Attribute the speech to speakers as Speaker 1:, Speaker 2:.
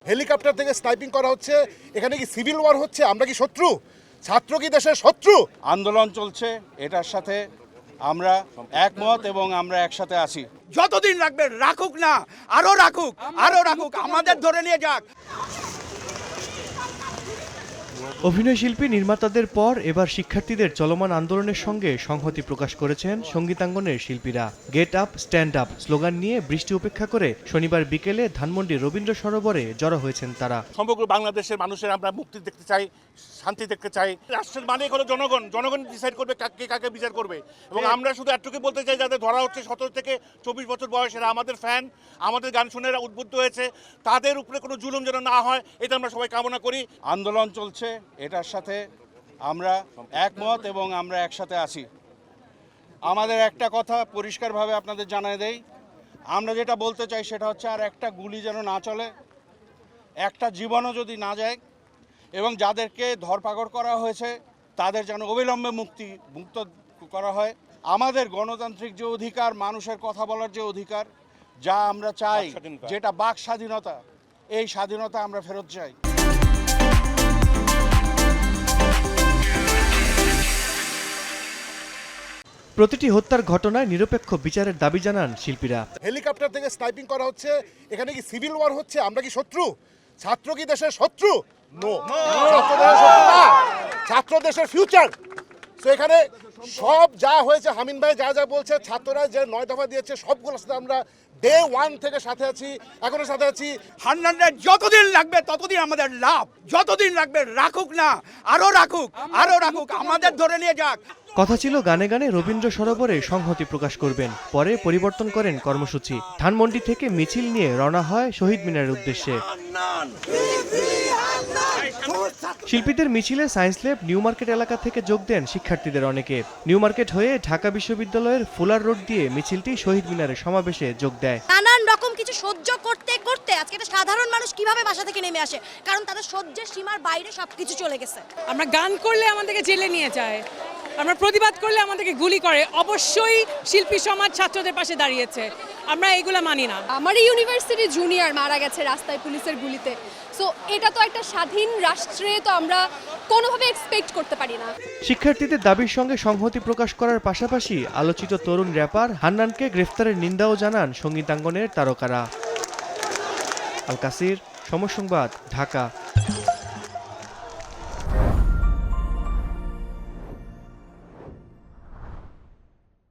Speaker 1: Helicopter থেকে sniping করা হচ্ছে। এখানে কি সিভিল ওয়ার হচ্ছে? আমরা কি শত্রু? ছাত্র কি দেশের শত্রু?
Speaker 2: আন্দোলন চলছে, এটার সাথে আমরা একমত এবং আমরা একসাথে আছি।
Speaker 3: যতদিন রাখবে রাখুক না, আরো রাখুক, আমাদের ধরে নিয়ে যাক।
Speaker 4: অভিনয়শিল্পী নির্মাতাদের পর এবার শিক্ষার্থীদের চলমান আন্দোলনের সঙ্গে সংহতি প্রকাশ করেছেন সঙ্গীতাঙ্গনের শিল্পীরা। Get up stand up slogan নিয়ে বৃষ্টি উপেক্ষা করে শনিবার বিকেলে ধানমন্ডি রবীন্দ্র সরোবরে জড়ো হয়েছেন তারা।
Speaker 5: সমগ্র বাংলাদেশের মানুষের আমরা মুক্তি দেখতে চাই, শান্তি দেখতে চাই। রাষ্ট্রের মালিক হলো জনগণ, জনগণ ডিসাইড করবে কাকে বিচার করবে। এবং আমরা শুধু এটুকু বলতে চাই, যাদের ধরা হচ্ছে 17 থেকে 24 বছর বয়সেরা, আমাদের ফ্যান, আমাদের গান শুনে উদ্বুদ্ধ হয়েছে, তাদের উপরে কোনো জুলুম যেন না হয়, এটা আমরা সবাই কামনা করি।
Speaker 2: আন্দোলন চলছে, এটার সাথে আমরা একমত এবং আমরা একসাথে আছি। আমাদের একটা কথা পরিষ্কারভাবে আপনাদের জানাই দেই, আমরা যেটা বলতে চাই সেটা হচ্ছে আর একটা গুলি যেন না চলে, একটা জীবনও যদি না যায়, এবং যাদেরকে ধরপাকড় করা হয়েছে তাদের যেন অবিলম্বে মুক্ত করা হয়। আমাদের গণতান্ত্রিক যে অধিকার, মানুষের কথা বলার যে অধিকার, যা আমরা চাই, যেটা বাক স্বাধীনতা, এই স্বাধীনতা আমরা ফেরত চাই।
Speaker 4: প্রতিটি হত্যার ঘটনায় নিরপেক্ষ বিচারের দাবি জানান শিল্পীরা।
Speaker 1: হেলিকপ্টার থেকে স্নাইপিং করা হচ্ছে। এখানে কি সিভিল ওয়ার হচ্ছে? আমরা কি শত্রু? ছাত্র কি দেশের শত্রু? নো, ছাত্র দেশের শত্রু না, ছাত্র দেশের ফিউচার। তো এখানে সব যা হয়েছে, হামিন ভাই যা যা বলছে, ছাত্ররা যে 9 দফা দিয়েছে, সবগুলোর সাথে আমরা ডে 1 থেকে সাথে আছি, এখনো সাথে আছি।
Speaker 3: হান্নানের যতদিন লাগবে ততদিন আমাদের লাভ, যতদিন রাখবে রাখুক না, আরো রাখুক, আমাদের ধরে নিয়ে যাক।
Speaker 4: কথা ছিল গানে গানে রবীন্দ্র সরোবরে সংহতি প্রকাশ করবেন, পরে পরিবর্তন করেন কর্মসূচি। ধানমন্ডি থেকে মিছিল নিয়ে রওনা হয় শহীদ মিনারের উদ্দেশ্যে। শিল্পীদের মিছিলে সায়েন্স ল্যাব, নিউ মার্কেট এলাকা থেকে যোগ দেন শিক্ষার্থীদের অনেকে। নিউ মার্কেট হয়ে ঢাকা বিশ্ববিদ্যালয়ের ফুলার রোড দিয়ে মিছিলটি শহীদ মিনারের সমাবেশে যোগ দেয়।
Speaker 6: নানান রকম কিছু সহ্য করতে করতে আজকে একটা সাধারণ মানুষ কিভাবে বাসা থেকে নেমে আসে, কারণ তাদের সহ্যের সীমার বাইরে সবকিছু চলে গেছে।
Speaker 7: আমরা গান করলে আমাদেরকে জেলে নিয়ে যায়, আমরা প্রতিবাদ করলে আমাদেরকে গুলি করে। অবশ্যই শিল্পী সমাজ ছাত্রদের পাশে দাঁড়িয়েছে, আমরা এইগুলা মানি না।
Speaker 8: আমার ইউনিভার্সিটি জুনিয়র মারা গেছে রাস্তায় পুলিশের গুলিতে। সো এটা তো একটা স্বাধীন রাষ্ট্রে তো আমরা কোনোভাবে এক্সপেক্ট করতে পারি না।
Speaker 4: শিক্ষার্থীদের দাবির সঙ্গে সংহতি প্রকাশ করার পাশাপাশি আলোচিত তরুণ র্যাপার হান্নানকে গ্রেফতারের নিন্দাও জানান সঙ্গীতাঙ্গনের তারকারা। আল কাসির, সময় সংবাদ, ঢাকা।